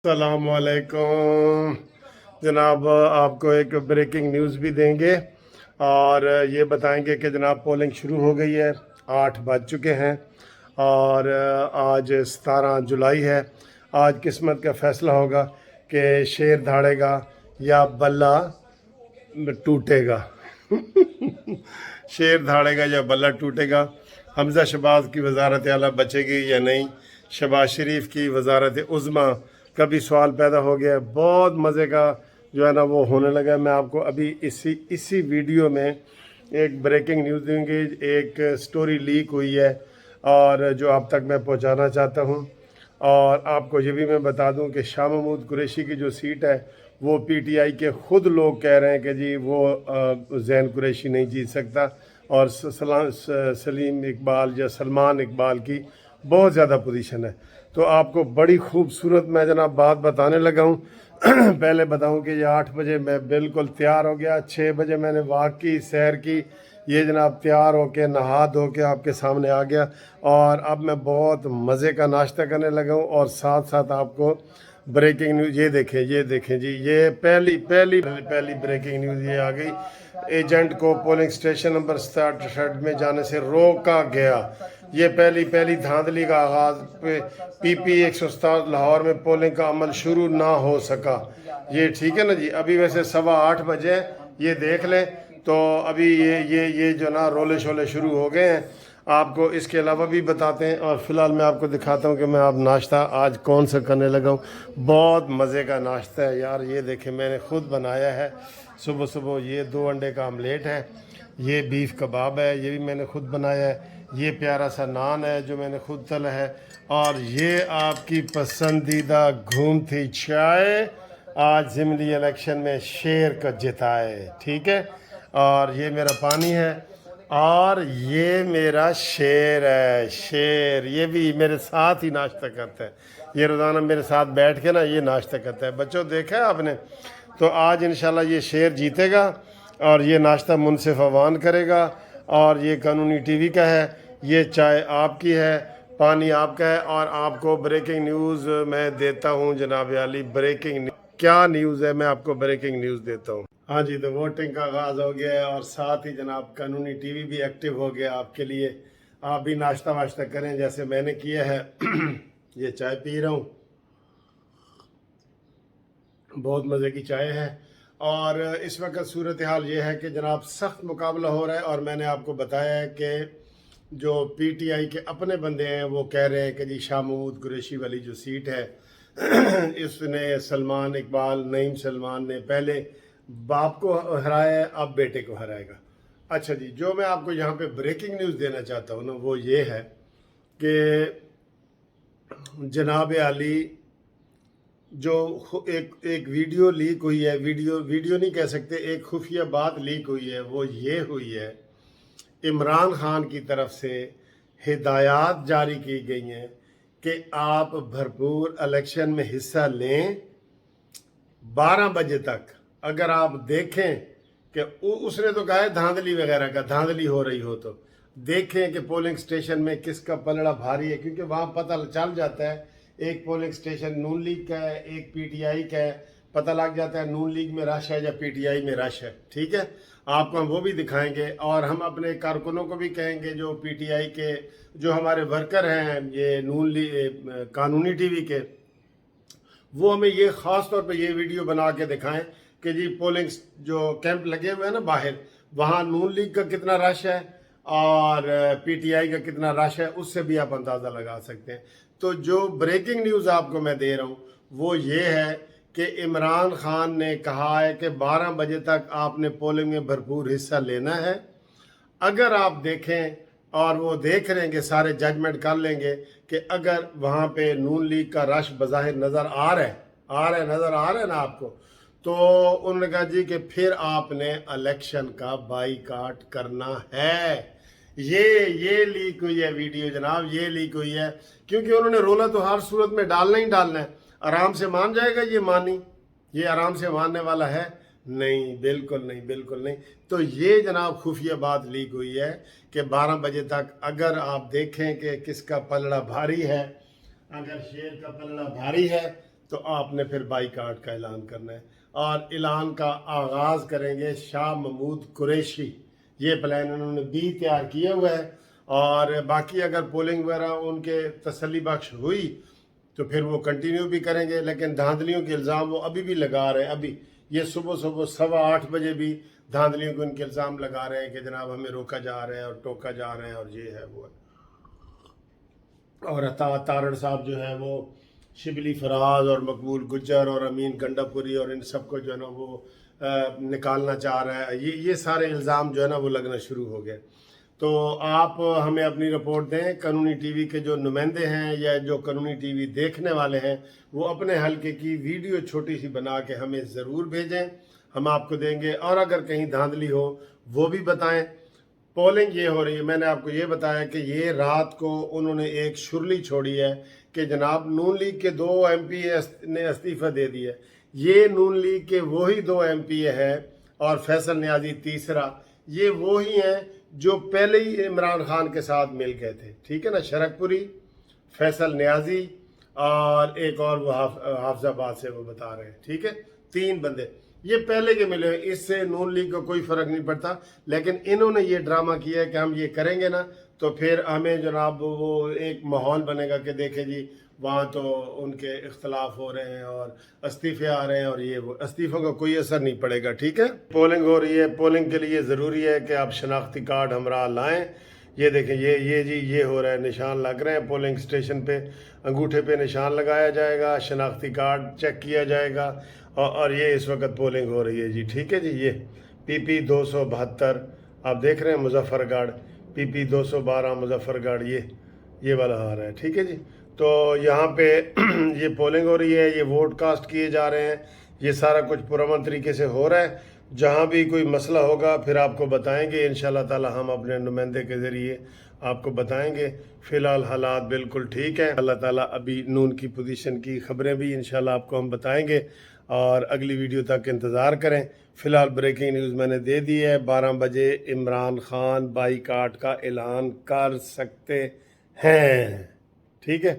अस्सलामुअलैकुम जनाब, आपको एक ब्रेकिंग न्यूज़ भी देंगे और ये बताएंगे कि जनाब पोलिंग शुरू हो गई है। 8 बज चुके हैं और आज 17 जुलाई है। आज किस्मत का फ़ैसला होगा कि शेर धाड़ेगा या बल्ला टूटेगा। शेर धाड़ेगा या बल्ला टूटेगा। हमजा शहबाज की वजारत आला बचेगी या नहीं, शहबाज शरीफ की वजारत उज़्मा का भी सवाल पैदा हो गया है। बहुत मज़े का जो है ना वो होने लगा है। मैं आपको अभी इसी वीडियो में एक ब्रेकिंग न्यूज़ दूंगी। एक स्टोरी लीक हुई है और जो आप तक मैं पहुंचाना चाहता हूं। और आपको ये भी मैं बता दूं कि शाह महमूद कुरैशी की जो सीट है वो पीटीआई के ख़ुद लोग कह रहे हैं कि जी वो ज़ैन कुरैशी नहीं जीत सकता और सलीम इकबाल या सलमान इकबाल की बहुत ज़्यादा पोजीशन है। तो आपको बड़ी खूबसूरत मैं जनाब बात बताने लगा हूँ। पहले बताऊँ कि ये 8 बजे मैं बिल्कुल तैयार हो गया, 6 बजे मैंने वॉक की, सैर की, ये जनाब तैयार होके नहा धो के आपके सामने आ गया और अब मैं बहुत मज़े का नाश्ता करने लगा हूँ और साथ साथ आपको ब्रेकिंग न्यूज़ ये देखें जी, ये पहली ब्रेकिंग न्यूज़ ये आ गई। एजेंट को पोलिंग स्टेशन नंबर 67 में जाने से रोका गया। ये पहली धांधली का आगाज पीपी 167 लाहौर में पोलिंग का अमल शुरू ना हो सका। ये ठीक है ना जी। अभी वैसे 8:15 बजे ये देख लें तो अभी ये जो ना रोले शोले शुरू हो गए हैं। आपको इसके अलावा भी बताते हैं और फ़िलहाल मैं आपको दिखाता हूँ कि मैं आप नाश्ता आज कौन सा करने लगा हूँ। बहुत मज़े का नाश्ता है यार। ये देखें मैंने ख़ुद बनाया है सुबह सुबह। ये 2 अंडे का आमलेट है, ये बीफ कबाब है, ये भी मैंने ख़ुद बनाया है, ये प्यारा सा नान है जो मैंने ख़ुद तला है, और ये आपकी पसंदीदा घूमती चाय आज ज़िमनी इलेक्शन में शेर को जिताए। ठीक है, और ये मेरा पानी है और ये मेरा शेर है। शेर ये भी मेरे साथ ही नाश्ता करता है। ये रोज़ाना मेरे साथ बैठ के ना ये नाश्ता करता है। बच्चों देखा है आपने? तो आज इंशाल्लाह ये शेर जीतेगा और ये नाश्ता मुनसिफ अवान करेगा। और ये कानूनी टीवी का है, ये चाय आपकी है, पानी आपका है। और आपको ब्रेकिंग न्यूज़ मैं देता हूँ जनाब आली। ब्रेकिंग क्या न्यूज़ है, मैं आपको ब्रेकिंग न्यूज़ देता हूँ। हाँ जी, तो वोटिंग का आगाज़ हो गया है और साथ ही जनाब कानूनी टीवी भी एक्टिव हो गया आपके लिए। आप भी नाश्ता वाश्ता करें जैसे मैंने किया है। ये चाय पी रहा हूँ, बहुत मज़े की चाय है। और इस वक्त सूरत हाल ये है कि जनाब सख्त मुकाबला हो रहा है और मैंने आपको बताया है कि जो पीटीआई के अपने बंदे हैं वो कह रहे हैं कि जी शाह महमूद कुरैशी वाली जो सीट है इसने सलमान इकबाल नईम सलमान ने पहले बाप को हराया है, अब बेटे को हराएगा। अच्छा जी, जो मैं आपको यहाँ पे ब्रेकिंग न्यूज़ देना चाहता हूँ ना वो ये है कि जनाब आली जो एक वीडियो लीक हुई है, वीडियो नहीं कह सकते, एक खुफिया बात लीक हुई है। वो ये हुई है, इमरान खान की तरफ से हिदायत जारी की गई हैं कि आप भरपूर इलेक्शन में हिस्सा लें 12 बजे तक। अगर आप देखें कि उसने तो कहा है धांधली वगैरह का, धांधली हो रही हो तो देखें कि पोलिंग स्टेशन में किसका पलड़ा भारी है, क्योंकि वहाँ पता चल जाता है। एक पोलिंग स्टेशन नून लीग का है, एक पीटीआई का है, पता लग जाता है नून लीग में रश है या पीटीआई में रश है। ठीक है, आपको हम वो भी दिखाएंगे और हम अपने कारकुनों को भी कहेंगे जो पीटीआई के जो हमारे वर्कर हैं ये नून लीग कानूनी टीवी के, वो हमें ये ख़ास तौर पे ये वीडियो बना के दिखाएं कि जी पोलिंग जो कैंप लगे हुए हैं ना बाहर, वहाँ नून लीग का कितना रश है और पीटीआई का कितना रश है, उससे भी आप अंदाज़ा लगा सकते हैं। तो जो ब्रेकिंग न्यूज़ आपको मैं दे रहा हूँ वो ये है कि इमरान खान ने कहा है कि 12 बजे तक आपने पोलिंग में भरपूर हिस्सा लेना है। अगर आप देखें और वो देख रहे हैं कि सारे जजमेंट कर लेंगे कि अगर वहाँ पे नून लीग का रश बज़ाहिर नज़र आ रहा है ना आपको, तो उन्होंने कहा जी कि फिर आपने इलेक्शन का बाईकाट करना है। ये लीक हुई है वीडियो जनाब, ये लीक हुई है क्योंकि उन्होंने रोला तो हर सूरत में डालना ही डालना है। आराम से मान जाएगा ये आराम से मानने वाला है? नहीं, बिल्कुल नहीं। तो ये जनाब खुफिया बात लीक हुई है कि 12 बजे तक अगर आप देखें कि किसका पलड़ा भारी है, अगर शेर का पलड़ा भारी है تو آپ نے پھر بائیکاٹ کا اعلان کرنا ہے، اور اعلان کا آغاز کریں گے شاہ محمود قریشی۔ یہ پلان انہوں نے بھی تیار کیا ہوا ہے، اور باقی اگر پولنگ وغیرہ ان کے تسلی بخش ہوئی تو پھر وہ کنٹینیو بھی کریں گے، لیکن دھاندلیوں کے الزام وہ ابھی بھی لگا رہے ہیں۔ ابھی یہ صبح 8:15 بجے بھی دھاندلیوں کو ان کے الزام لگا رہے ہیں کہ جناب ہمیں روکا جا رہا ہے اور ٹوکا جا رہا ہے اور یہ ہے وہ ہے۔ اور عطا تارڑ صاحب جو ہے وہ شبلی فراز اور مقبول گجر اور امین گنڈا پوری اور ان سب کو جو ہے نا وہ نکالنا چاہ رہا ہے۔ یہ سارے الزام جو ہے نا وہ لگنا شروع ہو گئے۔ تو آپ ہمیں اپنی رپورٹ دیں، قانونی ٹی وی کے جو نمائندے ہیں یا جو قانونی ٹی وی دیکھنے والے ہیں وہ اپنے حلقے کی ویڈیو چھوٹی سی بنا کے ہمیں ضرور بھیجیں، ہم آپ کو دیں گے۔ اور اگر کہیں دھاندلی ہو وہ بھی بتائیں۔ پولنگ یہ ہو رہی ہے، میں نے آپ کو یہ بتایا کہ یہ رات کو انہوں نے ایک شرلی چھوڑی ہے کہ جناب نون لیگ کے 2 ایم پی نے استعفیٰ دے دیا ہے۔ یہ نون لیگ کے وہی 2 ایم پی ہے اور فیصل نیازی تیسرا، یہ وہی ہیں جو پہلے ہی عمران خان کے ساتھ مل گئے تھے، ٹھیک ہے نا، شرک پوری، فیصل نیازی اور ایک اور وہ حافظ آباد سے وہ بتا رہے ہیں، ٹھیک ہے، 3 بندے یہ پہلے کے ملے ہیں۔ اس سے نون لیگ کو کوئی فرق نہیں پڑتا، لیکن انہوں نے یہ ڈرامہ کیا ہے کہ ہم یہ کریں گے نا تو پھر ہمیں جناب وہ ایک ماحول بنے گا کہ دیکھیں جی وہاں تو ان کے اختلاف ہو رہے ہیں اور استعفے آ رہے ہیں، اور یہ وہ استعفوں کا کوئی اثر نہیں پڑے گا، ٹھیک ہے۔ پولنگ ہو رہی ہے، پولنگ کے لیے ضروری ہے کہ آپ شناختی کارڈ ہمراہ لائیں۔ یہ دیکھیں یہ جی یہ ہو رہا ہے، نشان لگ رہے ہیں پولنگ سٹیشن پہ، انگوٹھے پہ نشان لگایا جائے گا، شناختی کارڈ چیک کیا جائے گا، اور یہ اس وقت پولنگ ہو رہی ہے جی، ٹھیک ہے جی۔ یہ PP 272 آپ دیکھ رہے ہیں، مظفر گڑھ PP 212 مظفر گڑھ، یہ والا آ رہا ہے، ٹھیک ہے جی۔ تو یہاں پہ یہ پولنگ ہو رہی ہے، یہ ووٹ کاسٹ کیے جا رہے ہیں، یہ سارا کچھ پرامن طریقے سے ہو رہا ہے۔ جہاں بھی کوئی مسئلہ ہوگا پھر آپ کو بتائیں گے انشاءاللہ تعالی، ہم اپنے نمائندے کے ذریعے آپ کو بتائیں گے۔ فی الحال حالات بالکل ٹھیک ہیں، اللہ تعالیٰ ابھی نون کی پوزیشن کی خبریں بھی انشاءاللہ آپ کو ہم بتائیں گے، اور اگلی ویڈیو تک انتظار کریں۔ فی الحال بریکنگ نیوز میں نے دے دی ہے، 12 بجے عمران خان بائیکاٹ کا اعلان کر سکتے ہیں، ٹھیک ہے۔